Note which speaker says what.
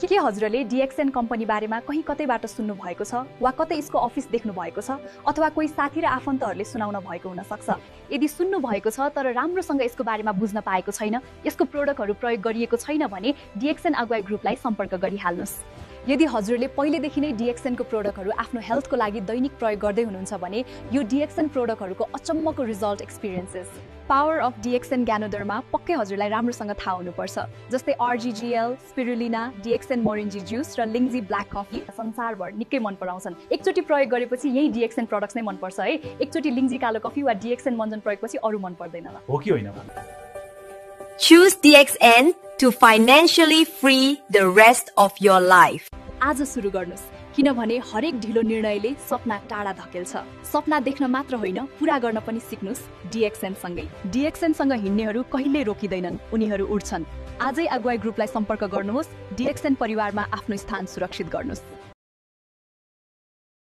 Speaker 1: के हजुरले डिएक्सएन कम्पनी बारेमा कहीँ कतैबाट सुन्नु भएको छ वा कतै यसको अफिस देख्नु भएको छ अथवा कोही साथी र आफन्तहरूले सुनाउन भएको हुन सक्छ। यदि सुन्नु भएको छ तर राम्रोसँग यसको बारेमा बुझ्न पाएको छैन, यसको प्रोडक्टहरू प्रयोग गरिएको छैन भने डिएक्सएन अगुवाई ग्रुपलाई सम्पर्क गरिहाल्नुस्। यदि हजुरले पहिलेदेखि नै डिएक्सएनको प्रोडक्टहरू आफ्नो हेल्थको लागि दैनिक प्रयोग गर्दै हुनुहुन्छ भने यो डिएक्सएन प्रोडक्टहरूको अचम्मको रिजल्ट एक्सपिरियन्सेस पावर अफ डिएक्सएन ज्ञानोदरमा पक्कै हजुरलाई राम्रोसँग थाहा हुनुपर्छ। जस्तै आरजीजीएल, स्पिरुलिना, डिएक्सएन मोरिन्जी जुस र लिङ्जी ब्ल्याक कफी संसारभर निकै मन पराउँछन्। एकचोटि प्रयोग गरेपछि यही डिएक्सएन प्रोडक्ट्स नै मन पर्छ है। एकचोटि लिङ्जी कालो कफी वा डिएक्सएन मञ्जन प्रयोगपछि अरू मन पर्दैन
Speaker 2: हो कि होइन?
Speaker 3: Choose DXN to financially free the rest of your life.
Speaker 1: आज सुरु गर्नुस्, किनभने हरेक ढिलो निर्णयले सपना टाढा धकेल्छ। सपना देख्न मात्र होइन, पूरा गर्न पनि सिक्नुस् डिएक्सएन सँगै। डिएक्सएन सँग हिँड्नेहरू कहिल्यै रोकिँदैनन्, उनीहरू उड्छन्। आजै अगुवाई ग्रुपलाई सम्पर्क गर्नुहोस्, डिएक्सएन परिवारमा आफ्नो स्थान सुरक्षित गर्नुहोस्।